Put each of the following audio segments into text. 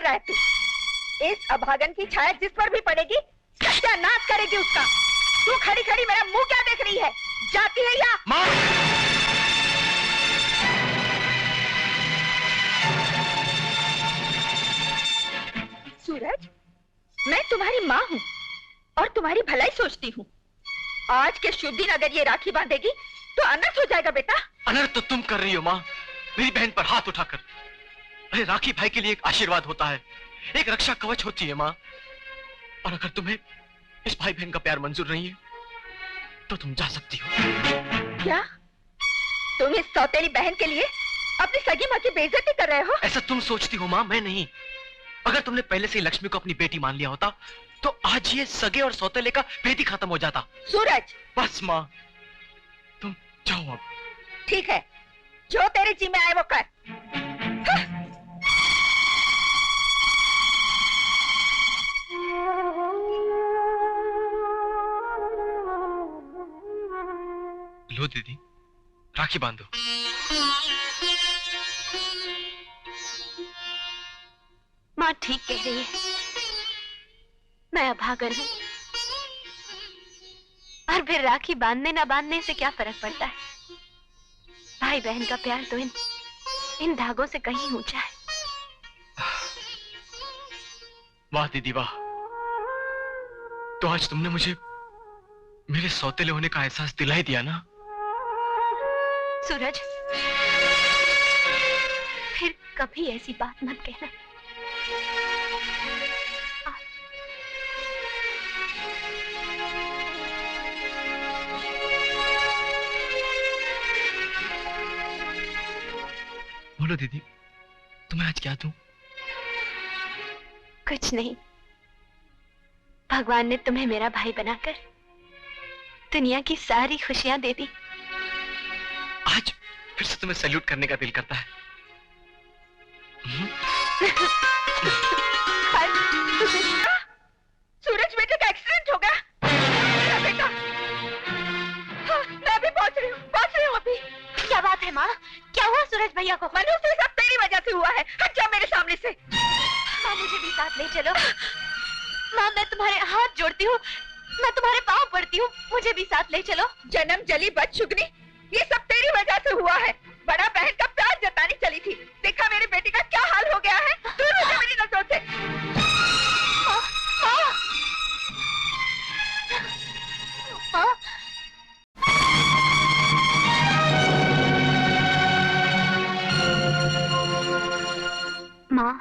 रहा है तू? इस अभागन की छाया जिस पर भी पड़ेगी सत्यानाश करेगी उसका। तू खड़ी खड़ी मेरा मुंह क्या देख रही है? जाती है या? माँ! सूरज, मैं तुम्हारी माँ हूँ और तुम्हारी भलाई सोचती हूँ। आज के शुभ दिन अगर ये राखी बांधेगी तो अनर्थ हो जाएगा बेटा। अनर्थ तो तुम कर रही हो माँ, मेरी बहन पर हाथ उठाकर। अरे राखी भाई के लिए एक आशीर्वाद होता है, एक रक्षा कवच होती है माँ। और अगर तुम्हें इस भाई बहन का प्यार मंजूर नहीं है तो तुम जा सकती हो। क्या तुम इस सौतेली बहन के लिए अपनी सगी माँ की बेइज्जती कर रहे हो? ऐसा तुम सोचती हो माँ, मैं नहीं। अगर तुमने पहले से ही लक्ष्मी को अपनी बेटी मान लिया होता तो आज ये सगे और सौतेले का भेद ही खत्म हो जाता। सूरज! बस माँ, तुम जाओ अब। ठीक है, जो तेरे जी में आए वो कर। लो दीदी, राखी बांधो। माँ ठीक कह रही है, मैं अभागन हूँ और फिर राखी बांधने ना बांधने से क्या फर्क पड़ता है? भाई बहन का प्यार तो इन धागों से कहीं ऊंचा है। वाह दीदी वाह, तो आज तुमने मुझे मेरे सौतेले होने का एहसास दिला ही दिया ना। सूरज, फिर कभी ऐसी बात मत कहना। बोलो दीदी, तुम्हें आज क्या दूं? कुछ नहीं, भगवान ने तुम्हें मेरा भाई बनाकर दुनिया की सारी खुशियां दे दी। आज फिर से तुम्हें सैल्यूट करने का दिल करता है। सूरज बेटे का एक्सीडेंट हो गया। बेटा, हाँ, मैं अभी पहुंच रही हूँ अभी। क्या बात है माँ? क्या हुआ सूरज भैया को? मनु, ये सब तेरी वजह से हुआ है। हट जा मेरे सामने से। माँ मुझे भी साथ ले चलो। माँ मैं तुम्हारे हाथ जोड़ती हूँ, मैं तुम्हारे पाँव पड़ती हूँ, मुझे भी साथ ले चलो। जन्म जली बदशुगनी, ये सब तेरी वजह से हुआ है। बड़ा बहन का प्यार जताने चली थी, देखा मेरी बेटी का क्या हाल हो गया है। दूर हो जा मेरी नजरों से। माँ,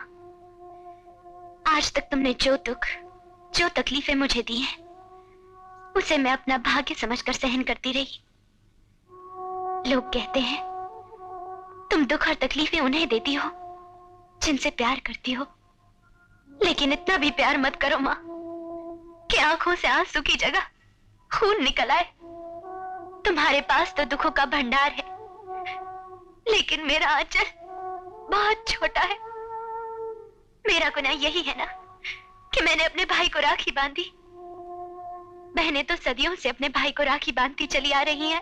आज तक तुमने जो दुख, जो तकलीफें मुझे दी हैं, उसे मैं अपना भाग्य समझकर सहन करती रही। लोग कहते हैं तुम दुख और तकलीफें उन्हें देती हो जिनसे प्यार करती हो, लेकिन इतना भी प्यार मत करो माँ कि आंखों से आंसू की जगह खून निकल आए। तुम्हारे पास तो दुखों का भंडार है, लेकिन मेरा आंचल बहुत छोटा है। मेरा गुनाह यही है ना कि मैंने अपने भाई को राखी बांधी। बहनें तो सदियों से अपने भाई को राखी बांधती चली आ रही हैं,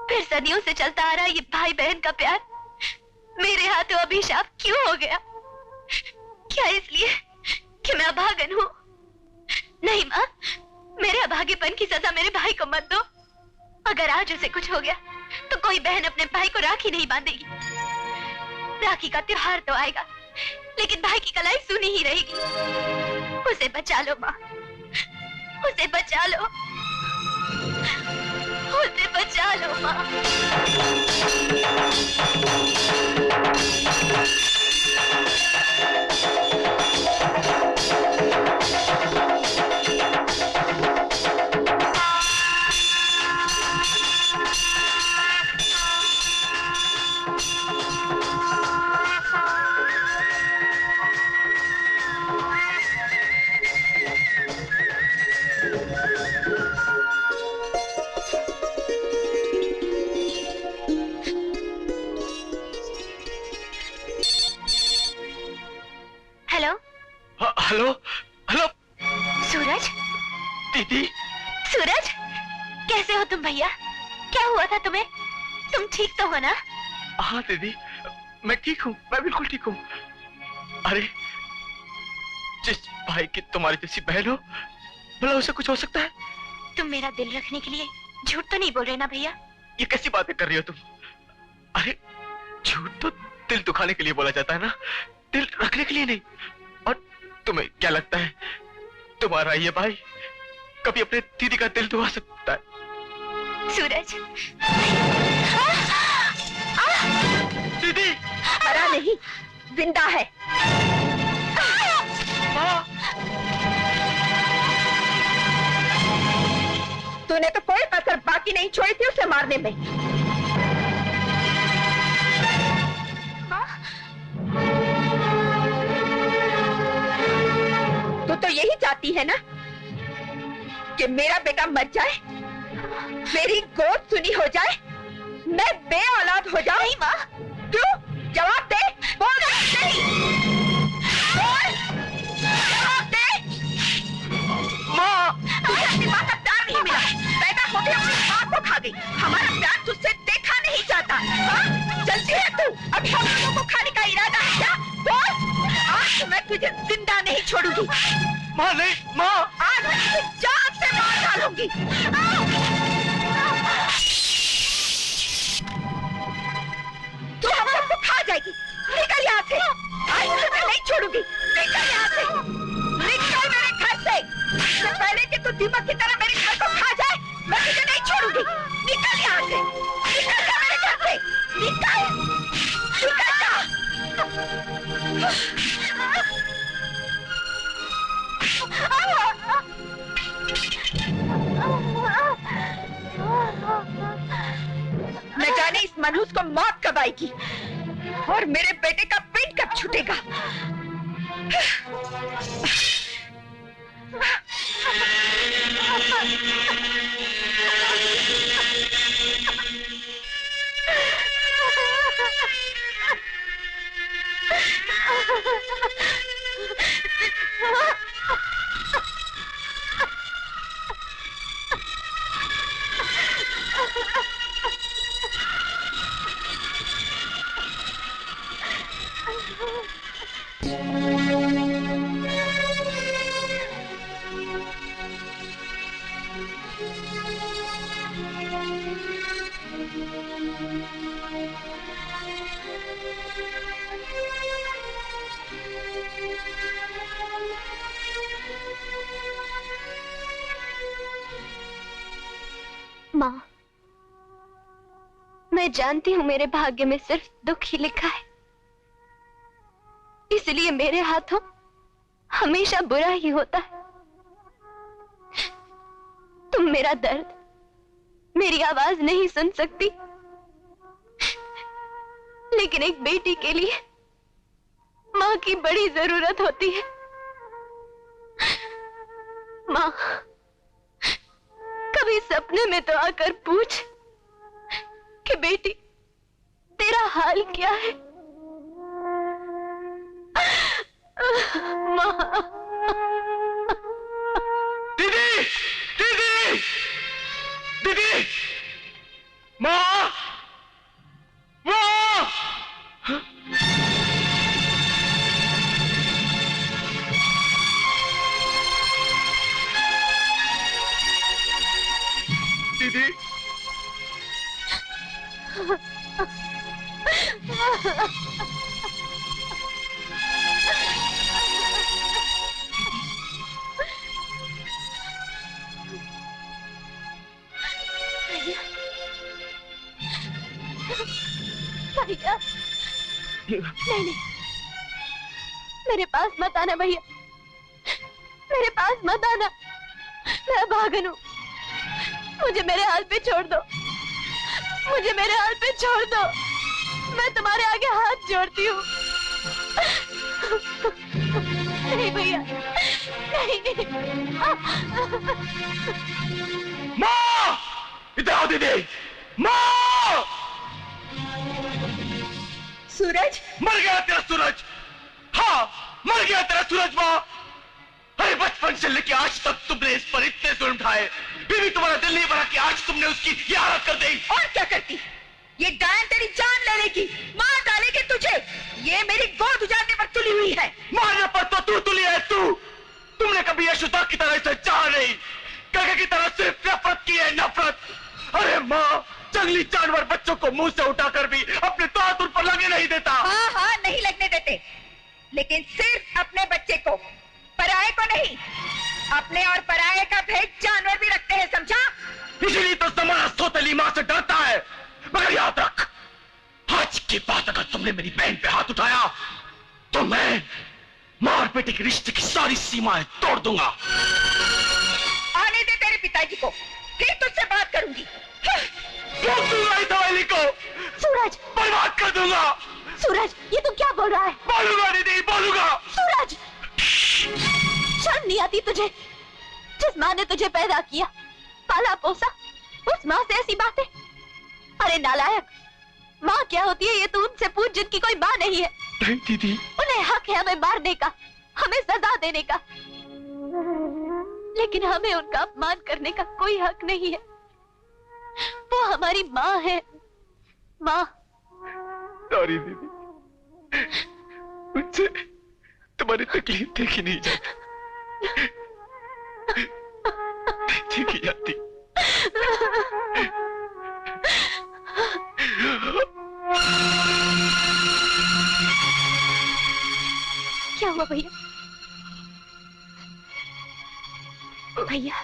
फिर सदियों से चलता आ रहा ये भाई बहन का प्यार मेरे हाथों अभिशाप क्यों हो गया? क्या इसलिए कि मैं अभागन हूं? नहीं माँ, मेरे अभागेपन की सजा मेरे भाई को मत दो। अगर आज उसे कुछ हो गया तो कोई बहन अपने भाई को राखी नहीं बांधेगी। राखी का त्योहार तो आएगा, लेकिन भाई की कलाई सुनी ही रहेगी। उसे बचा लो माँ, उसे बचा लो, उसे बचा लो माँ। हेलो हेलो सूरज, दीदी। सूरज कैसे हो तुम भैया? क्या हुआ था तुम्हें? तुम ठीक तो हो ना? हाँ दीदी, मैं ठीक हूँ, मैं बिल्कुल ठीक हूँ। अरे जिस भाई की तुम्हारी जैसी बहन हो, भला उसे कुछ हो सकता है? तुम मेरा दिल रखने के लिए झूठ तो नहीं बोल रहे ना भैया? ये कैसी बातें कर रही हो तुम? अरे झूठ तो दिल दुखाने के लिए बोला जाता है ना, दिल रखने के लिए नहीं। और तुम्हें क्या लगता है तुम्हारा ये भाई कभी अपने दीदी का दिल दुखा सकता है? सूरज, दीदी मरा नहीं, जिंदा है। तूने तो कोई कसर बाकी नहीं छोड़ी थी उसे मारने में। तू तो यही चाहती है ना कि मेरा बेटा मर जाए, मेरी गोद सुनी हो जाए, मैं बेऔलाद हो जाऊं। नहीं माँ, क्यों? जवाब दे, बोल। नहीं, बोल, जवाब दे। माँ, तुझे अपनी माँ का प्यार नहीं मिला, पैदा होके अपनी माँ को खा गई। हमारा प्यार तुझसे देखा नहीं जाता। हाँ? जलती है तू? अब हम लोगों को खाने का इरादा है क्या? बोल, आज मैं तुझे जिंदा नहीं छोड़ूंगी। माँ नहीं, माँ। आज मैं तुझे जान से मार डालूंगी। तू हम सबको खा जाएगी। निकल यहाँ से। आज तुझे नहीं छोड़ूंगी। निकल यहाँ से। निकल मेरे घर से। इससे पहले कि तू दीमक की तरह मेरे घर को खा जाए, मैं तुझे नहीं छोड़ूंगी। निकल यहाँ से। निकल जा मेरे घर से। निकल। निकल जा। न जाने इस मनहूस को मौत कब आएगी और मेरे बेटे का पेट कब छूटेगा। माँ, मैं जानती हूँ मेरे भाग्य में सिर्फ दुख ही लिखा है, इसलिए मेरे हाथों हमेशा बुरा ही होता है। तुम मेरा दर्द, मेरी आवाज नहीं सुन सकती, लेकिन एक बेटी के लिए माँ की बड़ी जरूरत होती है। माँ, कभी सपने में तो आकर पूछ कि बेटी तेरा हाल क्या है। माँ, दीदी, दीदी, दीदी, माँ, माँ। दीदी, भैया, नहीं, मेरे पास मत आना भैया, मेरे पास मत आना, मैं भागन हूँ। मुझे मेरे हाल पे छोड़ दो, मुझे मेरे हाल पे छोड़ दो, मैं तुम्हारे आगे हाथ जोड़ती हूँ। नहीं भैया, नहीं। माँ, इधर आओ दीदी, माँ। सूरज, मर गया तेरा सूरज। हाँ, मर गया तेरा सूरज माँ। अरे बचपन से लेके आज तक तुमने इस पर इतने जुल्म ढाए, फिर भी तुम्हारा दिल नहीं भरा कि आज तुमने उसकी ये हालत कर दी। और क्या करती? ये डायन तेरी जान ले लेगी, मार डालेगी तुझे। ये मेरी गोद उजाड़ने पर तुली हुई है। मारने पर तो तू तुली है तू। तुमने कभी यशोदा की तरह इसे चाहा नहीं, गगे की तरह सिर्फ नफरत की है, नफरत। अरे माँ, जंगली जानवर बच्चों को मुंह से उठाकर भी अपने दांत उन पर लगे नहीं देता। हाँ हाँ, नहीं लगने देते, लेकिन सिर्फ अपने बच्चे को, पराये को नहीं। अपने और पराये का भेद जानवर भी रखते हैं, समझा? इसीलिए तो जमाना सोतेली माँ से डरता है। मगर याद रख, आज की बात अगर तुमने मेरी बहन पे हाथ उठाया तो मैं मार बेटे के रिश्ते की सारी सीमाएं तोड़ दूंगा। आने दे तेरे पिताजी को, फिर तुझसे बात करूंगी। ठोक दूंगा इस हवेली को, सूरज, बर्बाद कर दूंगा। सूरज, ये तू क्या बोल रहा है? बोलूंगा नहीं, बोलूंगा। सूरज, शर्म नहीं आती तुझे? जिस माँ ने तुझे पैदा किया, पाला पोसा, उस माँ से ऐसी बातें? अरे नालायक, माँ क्या होती है ये तू उनसे पूछ जिनकी कोई माँ नहीं है। नहीं दीदी, उन्हें हक है हमें मारने का, हमें सजा देने का, लेकिन हमें उनका अपमान करने का कोई हक नहीं है। वो हमारी माँ है, माँ। सॉरी दीदी, मुझसे तुम्हारी तकलीफ देखी नहीं जाती, देखी जाती। क्या हुआ भैया? भैया,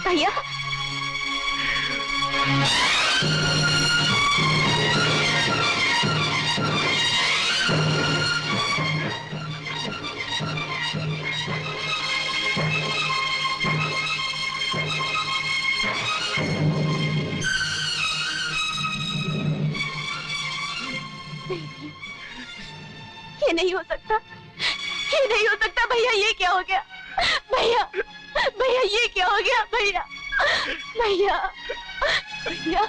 भैया, ये नहीं हो सकता, ये नहीं हो सकता भैया। ये क्या हो गया भैया? भैया ये क्या हो गया भैया? भैया, भैया,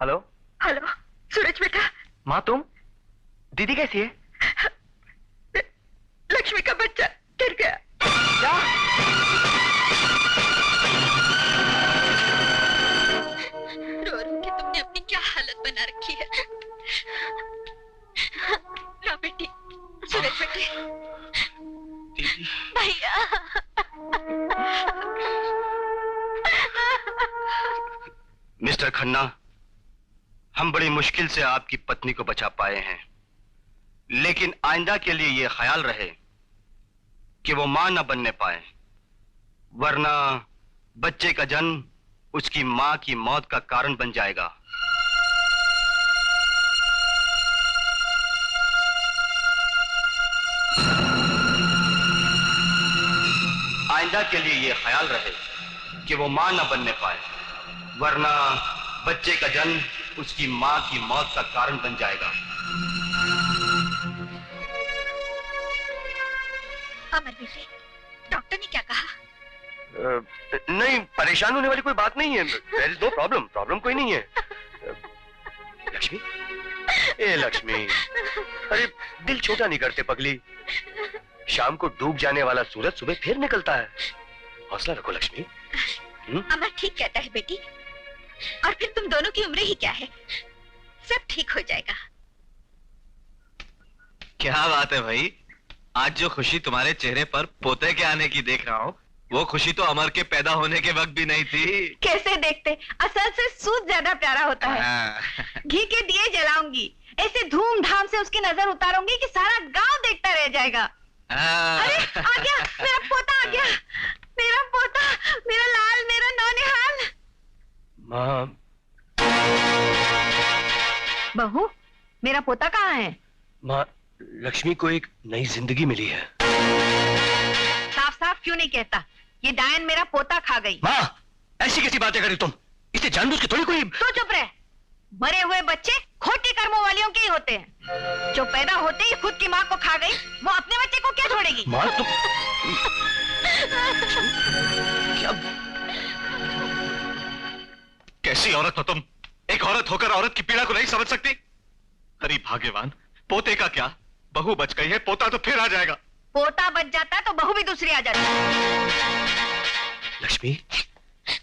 हेलो हेलो, सूरज बेटा। माँ, तुम? दीदी कैसी है? लक्ष्मी का बच्चा गिर गया। क्या? रो रो के तुमने अपनी क्या हालत बना रखी है। लो बेटी, सूरज बेटे। दीदी, भैया, मिस्टर खन्ना, हम बड़ी मुश्किल से आपकी पत्नी को बचा पाए हैं, लेकिन आइंदा के लिए यह ख्याल रहे कि वो मां न बनने पाए, वरना बच्चे का जन्म उसकी मां की मौत का कारण बन जाएगा। आइंदा के लिए यह ख्याल रहे कि वो मां न बनने पाए, वरना बच्चे का जन्म उसकी मां की मौत का कारण बन जाएगा। अमर बेटे, डॉक्टर ने क्या कहा? नहीं, परेशान होने वाली कोई बात नहीं है। There is no problem, problem कोई नहीं है। लक्ष्मी, ए लक्ष्मी, अरे दिल छोटा नहीं करते पगली। शाम को डूब जाने वाला सूरज सुबह फिर निकलता है। हौसला रखो लक्ष्मी। अमर ठीक कहता है बेटी, और फिर तुम दोनों की उम्र ही क्या है, सब ठीक हो जाएगा। क्या बात है भाई, आज जो खुशी तुम्हारे चेहरे पर पोते के आने की देख रहा हूँ, वो खुशी तो अमर के पैदा होने के वक्त भी नहीं थी। कैसे देखते, असल से सूद ज्यादा प्यारा होता है। घी के दिए जलाऊंगी, ऐसे धूमधाम से उसकी नजर उतारूंगी कि सारा गांव देखता रह जाएगा। अरे आ गया, मेरा पोता आ गया, मेरा पोता, मेरा लाल, मेरा नौनिहाल। माँ, बहू, मेरा पोता कहाँ है? माँ, लक्ष्मी को एक नई जिंदगी मिली है। साफ साफ क्यों नहीं कहता? ये डायन मेरा पोता खा गई। माँ, ऐसी कैसी बातें करी तुम? इसे जानबूझ के थोड़ी कोई। तो चुप रह। मरे हुए बच्चे खोटी कर्मों वालियों के ही होते हैं। जो पैदा होते ही खुद की माँ को खा गई, वो अपने बच्चे को क्या छोड़ेगी? माँ तुम क्या? कैसी औरत हो तुम? एक औरत होकर औरत की पीड़ा को नहीं समझ सकती? अरे भाग्यवान, पोते का क्या, बहू बच गई है, पोता तो फिर आ जाएगा। पोता बच जाता है तो बहू भी दूसरी आ जाती है। लक्ष्मी,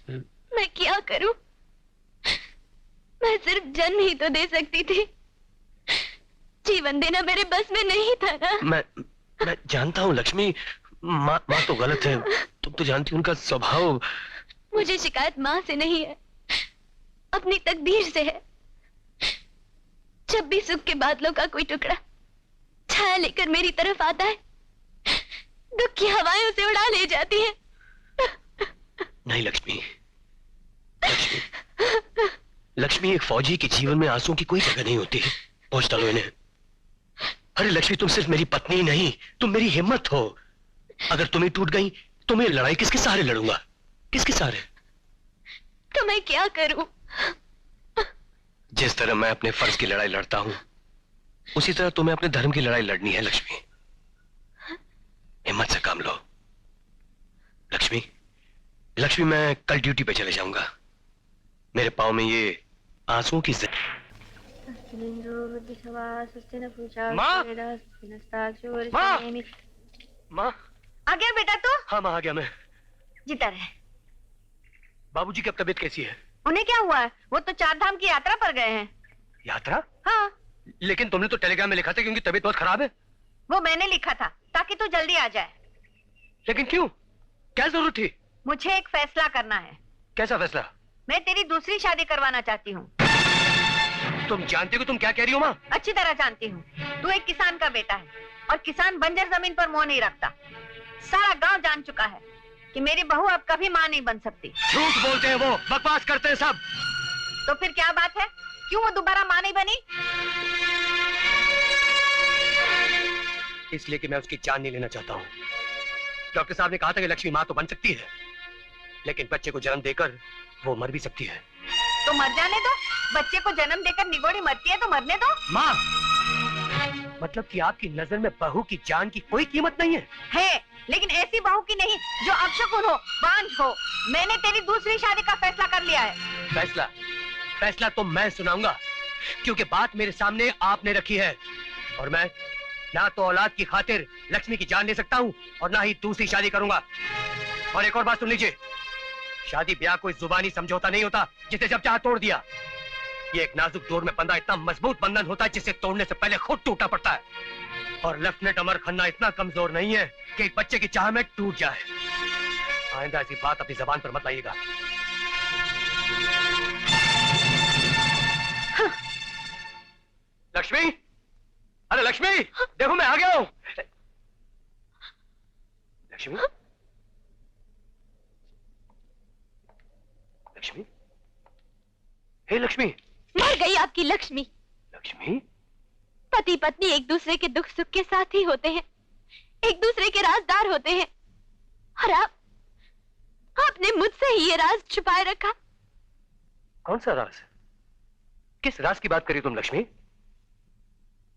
मैं क्या करूं? मैं सिर्फ जन्म ही तो दे सकती थी, जीवन देना मेरे बस में नहीं था ना। मैं जानता हूँ लक्ष्मी, माँ तो गलत है, तुम तो जानती हो उनका स्वभाव। मुझे शिकायत माँ से नहीं है, अपनी तकदीर से है। जब भी सुख के बादलों का कोई टुकड़ा छाया लेकर मेरी तरफ आता है, दुख की हवाएं उसे उड़ा ले जाती है। नहीं लक्ष्मी, लक्ष्मी एक फौजी के जीवन में आंसुओं की कोई जगह नहीं होती। पहुंच डालो इन्हें। अरे लक्ष्मी, तुम सिर्फ मेरी पत्नी नहीं, तुम मेरी हिम्मत हो। अगर तुम ही टूट गई तो मैं लड़ाई किसके सहारे लड़ूंगा? किसके सहारे? तो मैं क्या करूं? जिस तरह मैं अपने फर्ज की लड़ाई लड़ता हूं, उसी तरह तुम्हें अपने धर्म की लड़ाई लड़नी है लक्ष्मी। हिम्मत से काम लो लक्ष्मी। लक्ष्मी, मैं कल ड्यूटी पे चले जाऊंगा। मेरे पाँव में ये आंसुओं की माँ! माँ! आ गया बेटा तू? हाँ माँ, आ गया मैं। जीता रहे। बाबूजी की अब तबीयत कैसी है? उन्हें क्या हुआ है? वो तो 4 धाम की यात्रा पर गए हैं। यात्रा? हाँ। लेकिन तुमने तो टेलीग्राम में लिखा था कि उनकी तबीयत बहुत खराब है। वो मैंने लिखा था ताकि तू जल्दी आ जाए। लेकिन क्यों? क्या जरूरत थी? मुझे एक फैसला करना है। कैसा फैसला? मैं तेरी दूसरी शादी करवाना चाहती हूँ। तुम जानती हो तुम क्या कह रही हो माँ? अच्छी तरह जानती हूँ। तू एक किसान का बेटा है और किसान बंजर जमीन पर मोह नहीं रखता। सारा गांव जान चुका है कि मेरी बहू अब कभी माँ नहीं बन सकती। झूठ बोलते हैं वो, बकवास करते हैं सब। तो फिर क्या बात है? क्यों वो दोबारा माँ नहीं बनी? इसलिए कि मैं उसकी जान नहीं लेना चाहता हूँ। डॉक्टर साहब ने कहा था कि लक्ष्मी माँ तो बन सकती है, लेकिन बच्चे को जन्म देकर वो मर भी सकती है। तो मर जाने दो। बच्चे को जन्म देकर निगोड़ी मरती है तो मरने दो। माँ, मतलब कि आपकी नजर में बहू की जान की कोई कीमत नहीं है? है, लेकिन ऐसी बहू की नहीं जो अपशकुन हो, बांझ हो। मैंने तेरी दूसरी शादी का फैसला कर लिया है। फैसला तो मैं सुनाऊंगा, क्योंकि बात मेरे सामने आपने रखी है और मैं ना तो औलाद की खातिर लक्ष्मी की जान ले सकता हूँ और ना ही दूसरी शादी करूंगा। और एक और बात सुन लीजिए, शादी ब्याह कोई जुबानी समझौता नहीं होता जिसे जब चाह तोड़ दिया। ये एक नाजुक डोर में बंधा इतना मजबूत बंधन होता है जिसे तोड़ने से पहले खुद टूटना पड़ता है। और लेफ्टिनेंट अमर खन्ना इतना कमजोर नहीं है कि एक बच्चे की चाह में टूट जाए। आइंदा ऐसी बात अपनी जबान पर मत लाइएगा। लक्ष्मी, अरे लक्ष्मी, देखो मैं आ गया हूं। लक्ष्मी, लक्ष्मी, हे लक्ष्मी। मर गई आपकी लक्ष्मी। लक्ष्मी, पति पत्नी एक दूसरे के दुख सुख के साथी होते हैं, एक दूसरे के राजदार होते हैं, और आपने मुझसे ही ये राज छुपाए रखा। कौन सा राज? किस राज की बात करी तुम लक्ष्मी?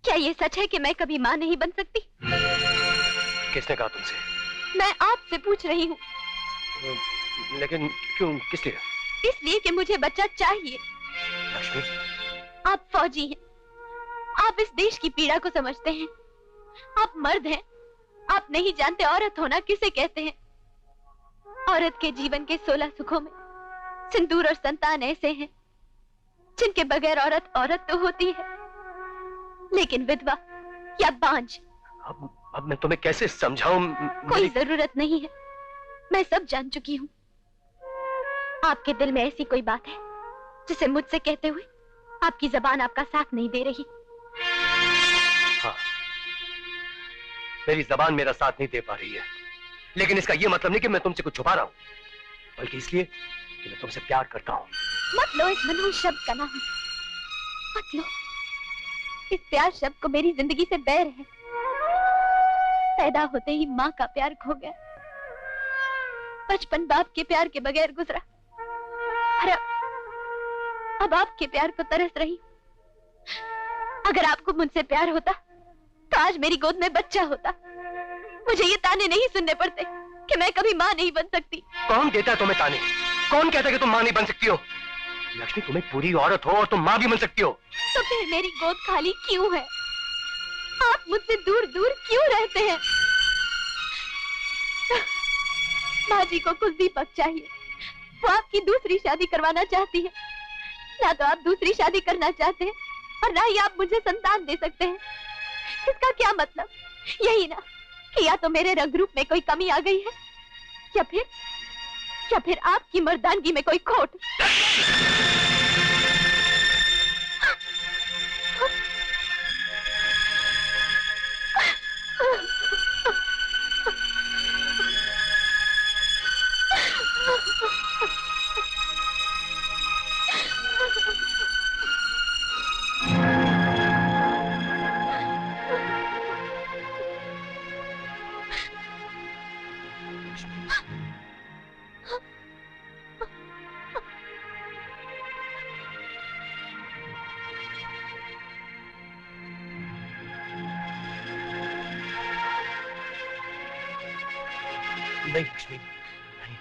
क्या ये सच है कि मैं कभी मां नहीं बन सकती? किसने कहा तुमसे? मैं आपसे पूछ रही हूँ। लेकिन क्यों, किस लिए? इसलिए कि मुझे बच्चा चाहिए। लक्ष्मी, आप फौजी हैं, आप इस देश की पीड़ा को समझते हैं। आप मर्द हैं, आप नहीं जानते औरत होना किसे कहते हैं। औरत के जीवन के 16 सुखों में सिंदूर और संतान ऐसे हैं जिनके बगैर औरत औरत तो होती है, लेकिन विधवा या बांझ। अब मैं तुम्हें कैसे समझाऊं? कोई जरूरत नहीं है, मैं सब जान चुकी हूँ। आपके दिल में ऐसी कोई बात है जिसे मुझसे कहते हुए आपकी जबान आपका साथ नहीं दे रही। हाँ, मेरी जबान मेरा साथ नहीं दे पा रही है, लेकिन इसका यह मतलब नहीं कि मैं तुमसे कुछ छुपा रहा हूं, बल्कि इसलिए कि मैं तुमसे प्यार करता हूं। मत लो इस मनहूस शब्द का नाम, मत लो। इस प्यार शब्द को मेरी जिंदगी से बैर है। पैदा होते ही माँ का प्यार खो गया, बचपन बाप के प्यार के बगैर गुजरा, और अब आपके प्यार को तरस रही। अगर आपको मुझसे प्यार होता तो आज मेरी गोद में बच्चा होता। मुझे ये ताने नहीं सुनने पड़ते कि मैं कभी माँ नहीं बन सकती। कौन देता है तुम्हें ताने? कौन कहता है कि तुम माँ नहीं बन सकती हो? लक्ष्मी, तुम्हें पूरी औरत हो और तुम माँ भी बन सकती हो। तो फिर मेरी गोद खाली क्यों है? आप मुझसे दूर दूर क्यों रहते हैं? माँ जी को कुछ दीपक चाहिए। वो आपकी दूसरी शादी करवाना चाहती है। ना तो आप दूसरी शादी करना चाहते हैं और ना ही आप मुझे संतान दे सकते हैं। इसका क्या मतलब? यही ना कि या तो मेरे रंग रूप में कोई कमी आ गई है या फिर आपकी मर्दानगी में कोई खोट। नहीं लक्ष्मी, नहीं।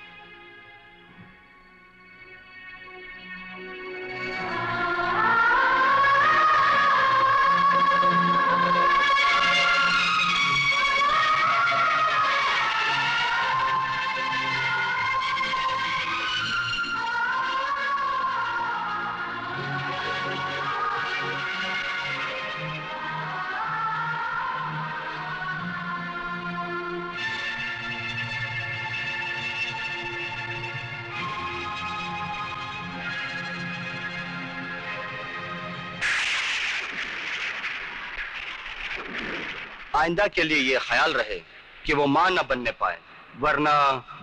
आइंदा के लिए ये ख्याल रहे कि वो मां न बनने पाए, वरना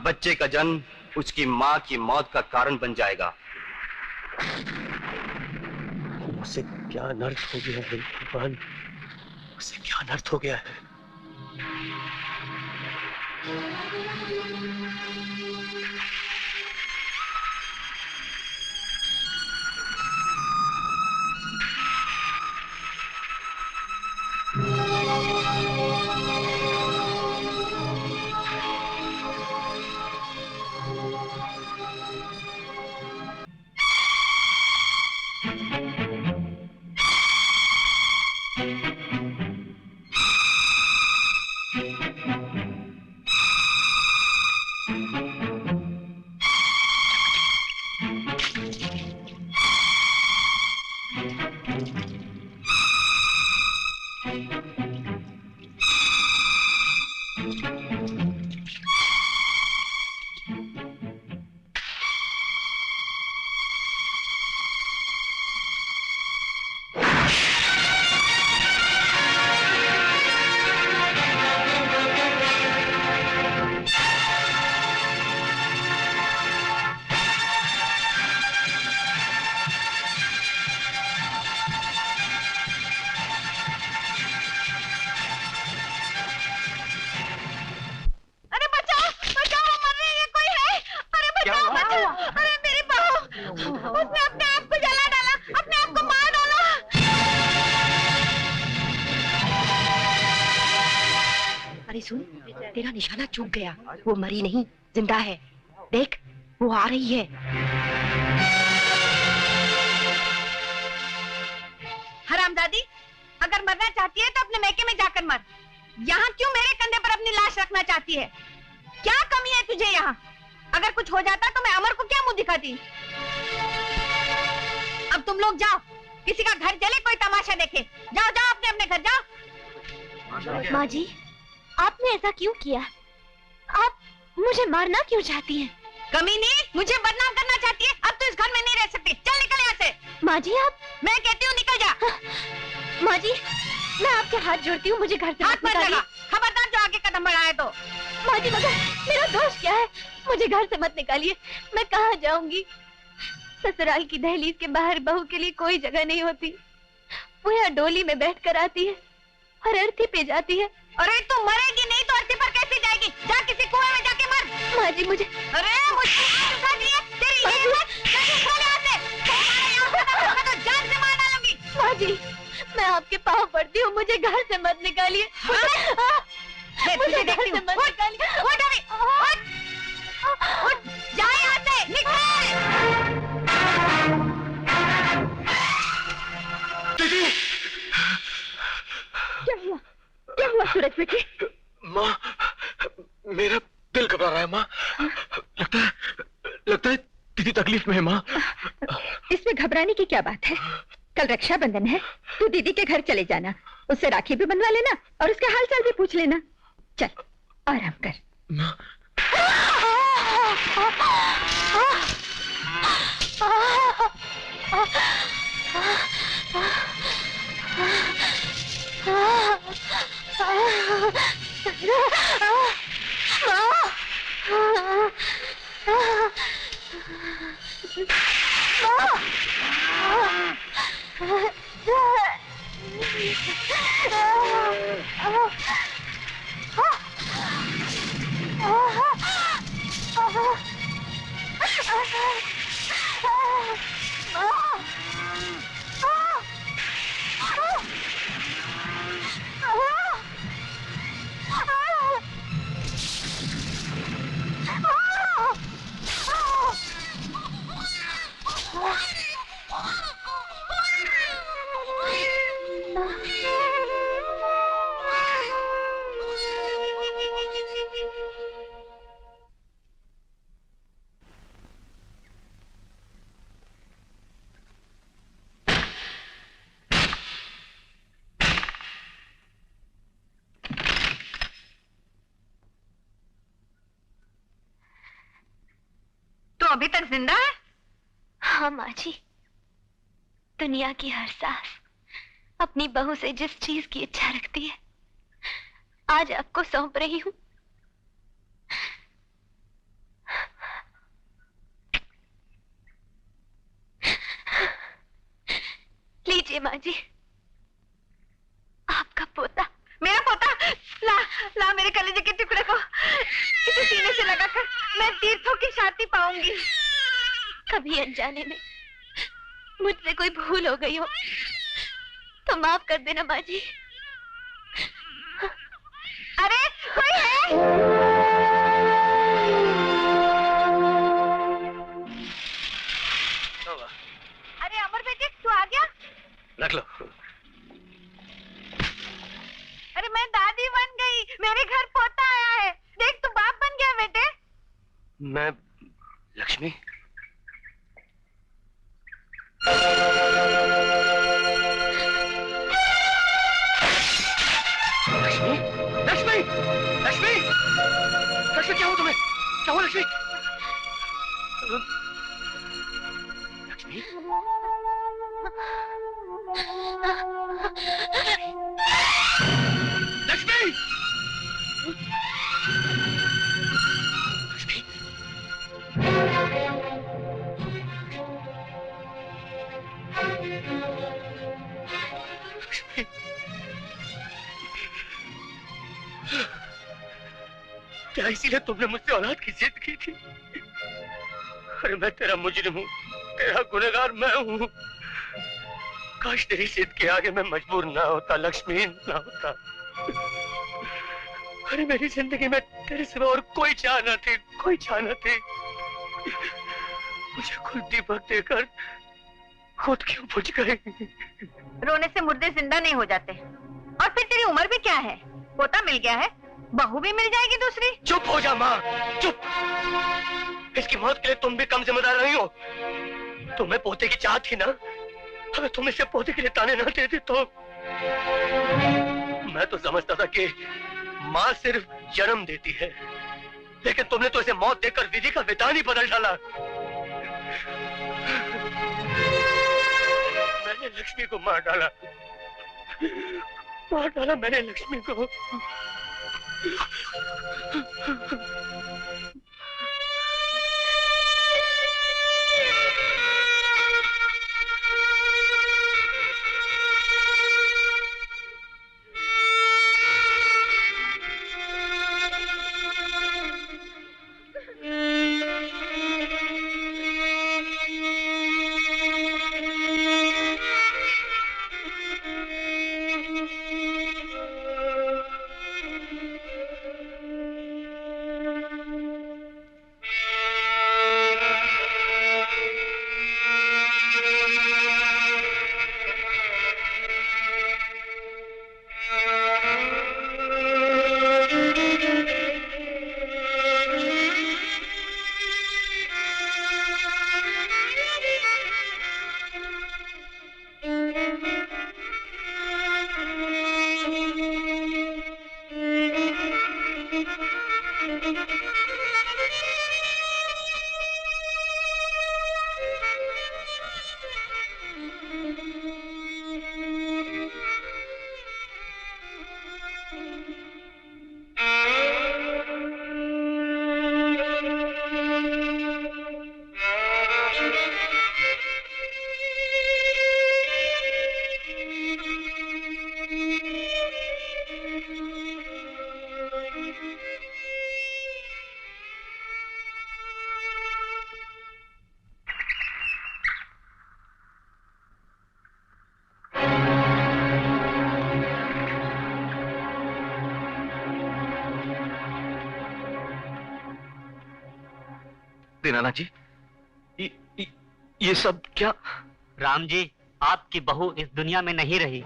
बच्चे का जन्म उसकी मां की मौत का कारण बन जाएगा। उसे क्या अनर्थ हो गया है भगवान, उसे क्या अनर्थ हो गया है। तेरा निशाना चूक गया, वो मरी नहीं, जिंदा है। देख, वो आ रही है। हरामजादी, अगर मरना चाहती है तो अपने मैके में जाकर मर। यहाँ क्यों मेरे कंधे पर अपनी लाश रखना चाहती है? क्या कमी है तुझे यहाँ? अगर कुछ हो जाता तो मैं अमर को क्या मुंह दिखाती? अब तुम लोग जाओ, किसी का घर जले कोई तमाशा देखे। जाओ जाओ अपने अपने घर जाओ। माँ जी, आपने ऐसा क्यों किया? आप मुझे मारना क्यों चाहती हैं? कमीनी, मुझे बदनाम करना चाहती है। अब तो इस घर में नहीं रह सकती। चल निकल यहाँ से। माँ जी, आप... मैं कहती हूँ निकल जा। माँ जी, मैं आपके हाथ जोड़ती हूँ, मुझे घर से हाथ मत लगा। खबरदार जो आगे कदम बढ़ाए तो। माँ जी, मगर मेरा दोष क्या है? मुझे घर से मत निकालिए। मैं कहाँ जाऊंगी? ससुराल की दहलीज के बाहर बहू के लिए कोई जगह नहीं होती। वो यहाँ डोली में बैठ कर आती है और अर्थी पे जाती है। अरे तू मरेगी नहीं तो अर्थी पर कैसे जाएगी? जा किसी कुएं में जाके मर। माँ जी, मुझे... अरे मुझे उठा दिए तेरी ये बात। मैं तो जान से मार डालूंगी। माँ जी, मैं आपके पाँव पड़ती हूँ, मुझे घर से मत निकालिए। मुझे घर से मत निकालिए। जा यहाँ से, निकल। क्या हुआ सूरज बेटे? माँ, मेरा दिल घबरा रहा है माँ। तकलीफ में है माँ। इसमें घबराने की क्या बात है? कल रक्षाबंधन है, तू दीदी के घर चले जाना, उससे राखी भी बंधवा लेना और उसके हाल चाल भी पूछ लेना। चल आराम कर। माँ। तो अभी तक जिंदा है? हाँ माँ जी, दुनिया की हर सास अपनी बहू से जिस चीज की इच्छा रखती है आज आपको सौंप रही हूँ। लीजिए माँ जी, आपका पोता। मेरा पोता? ला ला मेरे कलेजे के टुकड़े को इसे सीने से लगाकर मैं तीर्थों की शांति पाऊंगी। कभी अनजाने में मुझसे कोई भूल हो गई हो तो माफ कर देना माँ जी। अरे कोई है? अरे अमर बेटे, तू आ गया? रख लो। अरे मैं दादी बन गई, मेरे घर पोता आया है। देख तू बाप बन गया बेटे। मैं लक्ष्मी। लक्ष्मी, लक्ष्मी, लक्ष्मी, लक्ष्मी, क्या हुआ तुम्हें? क्या हुआ लक्ष्मी? लक्ष्मी, लक्ष्मी, लक्ष्मी, लक्ष्मी, क्या इसीलिए तुमने मुझसे औलाद की जिद की थी? अरे मैं तेरा मुजरिम हूँ, तेरा गुनहगार मैं हूँ। काश तेरी जिद के आगे मैं मजबूर ना होता लक्ष्मी, ना होता। अरे मेरी जिंदगी में तेरे सिवा और कोई चाह न थी, कोई चाह न थी। मुझे खुद दीपक देकर खुद क्यों बुझ गए? रोने से मुर्दे जिंदा नहीं हो जाते। और फिर तेरी उम्र भी क्या है? पोता मिल गया है, बहू भी मिल जाएगी दूसरी। चुप हो जा माँ, चुप। इसकी मौत के लिए तुम भी कम जिम्मेदार नहीं हो। तुम्हें पोते की चाह थी ना, अगर तुम इसे पोते के लिए ताने ना देती तो मैं तो समझता था कि माँ सिर्फ जन्म देती है, लेकिन तुमने तो इसे मौत देकर विधि का विधान ही बदल डाला। मैंने लक्ष्मी को मार डाला, मार डाला मैंने लक्ष्मी को। दीनानाथ जी, ये सब क्या? राम जी, आपकी बहू इस दुनिया में नहीं रही।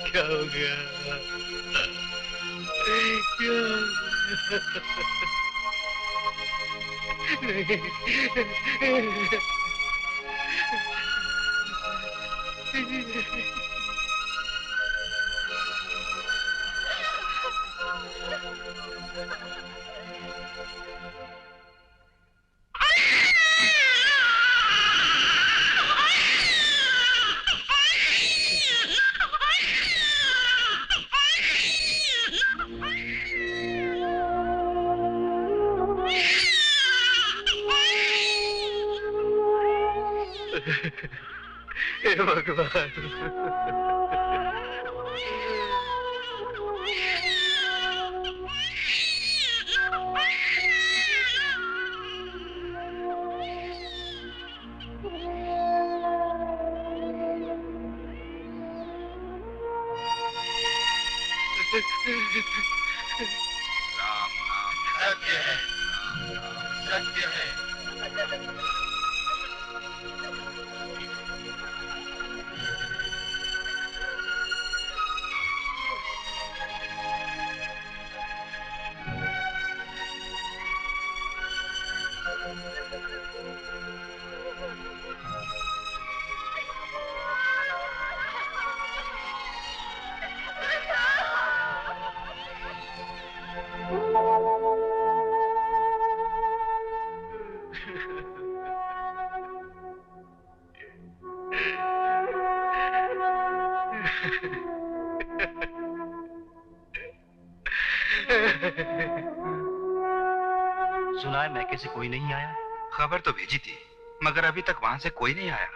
क्या हो गया? हे भगवान। राम नाम सत्य है, सत्य है। सुना है मैके से कोई नहीं आया? खबर तो भेजी थी, मगर अभी तक वहां से कोई नहीं आया।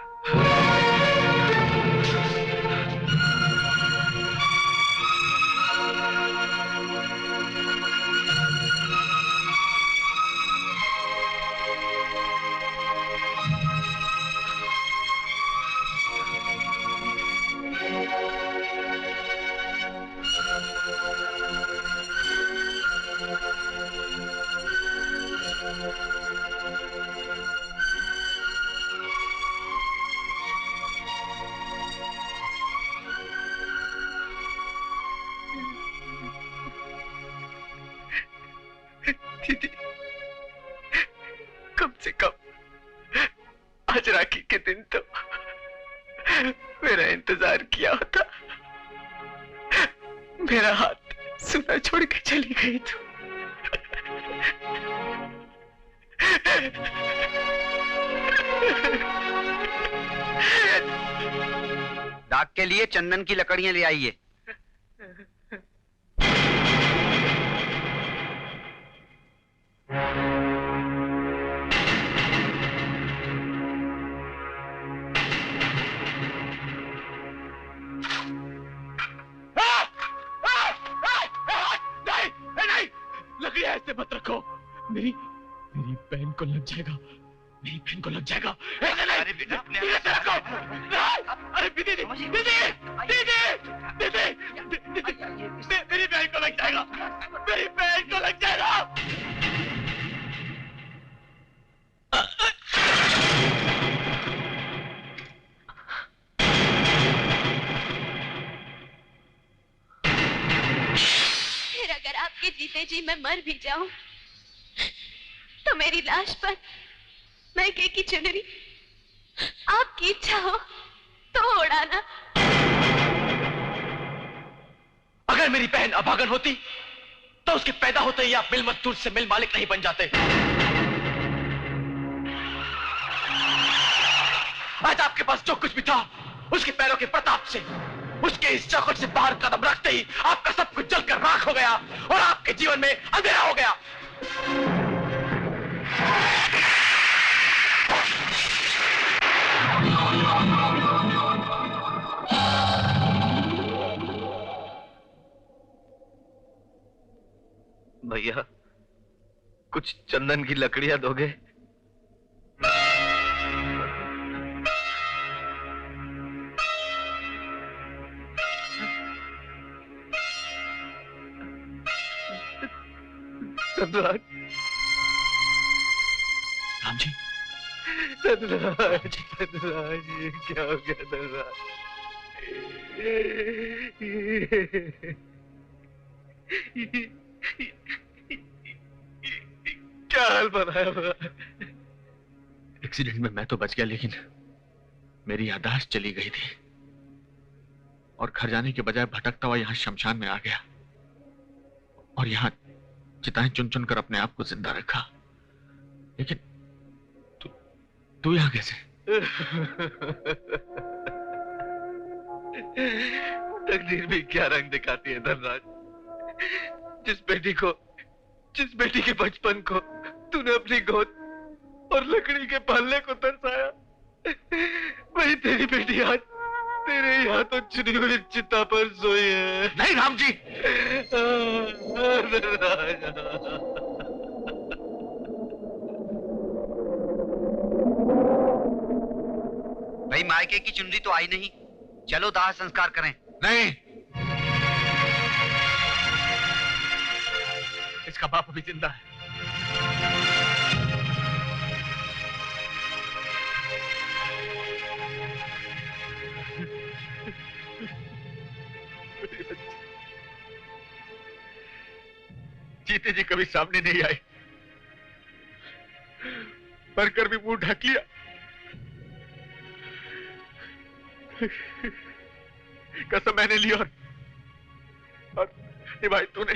दीदी, कम से कम आज राखी के दिन तो मेरा इंतजार किया होता। मेरा हाथ सुना छोड़ के चली गई तू। दाग के लिए चंदन की लकड़ियां ले आइए। लकड़ियां ऐसे मत रखो। मेरी बहन को लग जाएगा। मेरी बहन को लग जाएगा। अरे बेटा, ऐसे रखो। अरे दीदी, दीदी, दीदी, दीदी, मेरी बहन को लग जाएगा। मेरी बहन को लग जाएगा। फिर अगर आपके जीते जी मैं मर भी जाऊं तो मेरी लाश पर मैके की चुनरी आपकी इच्छा हो तो उड़ाना। अगर मेरी बहन अभागन होती तो उसके पैदा होते ही आप मिल मजदूर से मिल मालिक नहीं बन जाते। आज आपके पास जो कुछ भी था उसके पैरों के प्रताप से, उसके इस चौखट से बाहर कदम रखते ही आपका सब कुछ जलकर राख हो गया और आपके जीवन में अंधेरा हो गया। भैया, कुछ चंदन की लकड़ियां दोगे? धनराज, राम जी, धनराज, धनराज, ये क्या हो गया धनराज? क्या हाल बनाया हुआ? एक्सीडेंट में मैं तो बच गया, लेकिन मेरी याददाश्त चली गई थी और घर जाने के बजाय भटकता हुआ यहाँ शमशान में आ गया और यहाँ चिताएं चुन चुन कर अपने आप को जिंदा रखा। लेकिन तू यहाँ कैसे? तकदीर भी क्या रंग दिखाती है धनराज। जिस बेटी के बचपन को तूने अपनी गोद और लकड़ी के पालने को दर्शाया, वही तेरी बेटी आज तेरे यहाँ तो चुनी हुई चिता पर सोई है। नहीं राम जी, भाई मायके की चुनरी तो आई नहीं, चलो दाह संस्कार करें। नहीं, इसका बाप अभी जिंदा है। जीते जी कभी सामने नहीं आए, मरकर भी मुंह ढक लिया। कसम मैंने ली और निभाई तूने।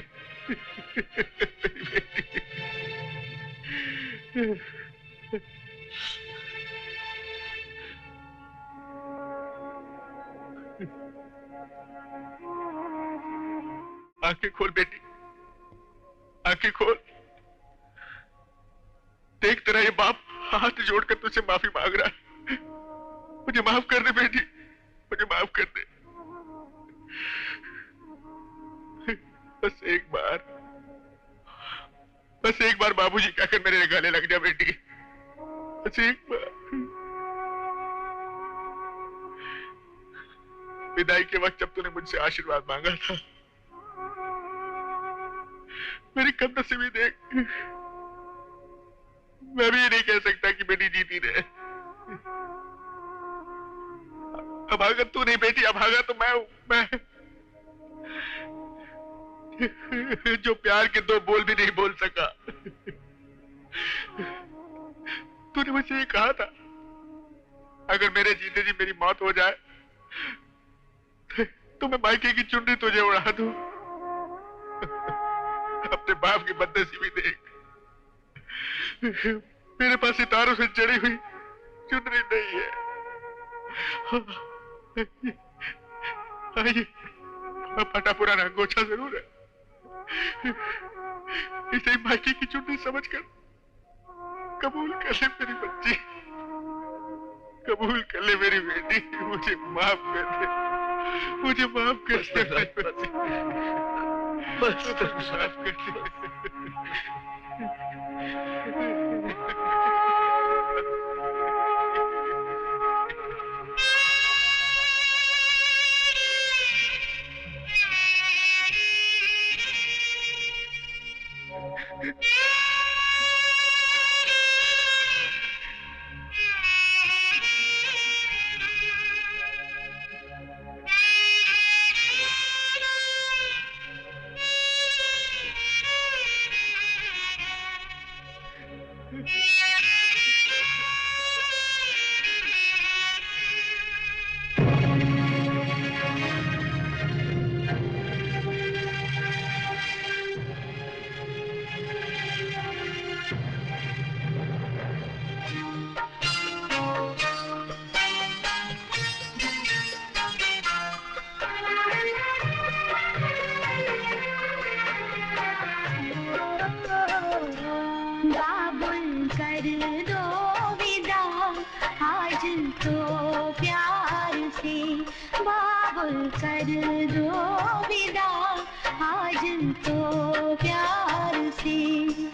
आंखें खोल बेटी, आंखें खोल। देख तेरा ये बाप हाथ जोड़कर तुझसे माफी मांग रहा है। मुझे माफ कर दे बेटी, मुझे माफ कर दे। बस एक बार बाबूजी कहकर मेरे गले लग जा बेटी, बस एक बार। विदाई के वक्त जब तूने मुझसे आशीर्वाद मांगा था, मेरी कदनसीबी देख। मैं भी ये नहीं कह सकता कि बेटी जीती रहे। अभागा तू नहीं बेटी, अभागा तो मैं हूं। मैं जो प्यार के दो बोल भी नहीं बोल सका। तूने मुझसे ये कहा था, अगर मेरे जीते जी मेरी मौत हो जाए तो मैं मायके की चुनरी तुझे उड़ा दूं। अपने बाप की बदनसीबी देख। मेरे पास सितारों से जड़ी हुई चुनरी नहीं है। आइए, फटा पुराना अंगोछा जरूर है, इसे मायके की चुनरी समझकर कबूल कर ले मेरी बच्ची, कबूल कर ले मेरी बेटी। मुझे माफ कर दे, मुझे माफ कर दे मेरी बच्ची, बस माफ कर दे। कर दो विदा आज तो प्यार से।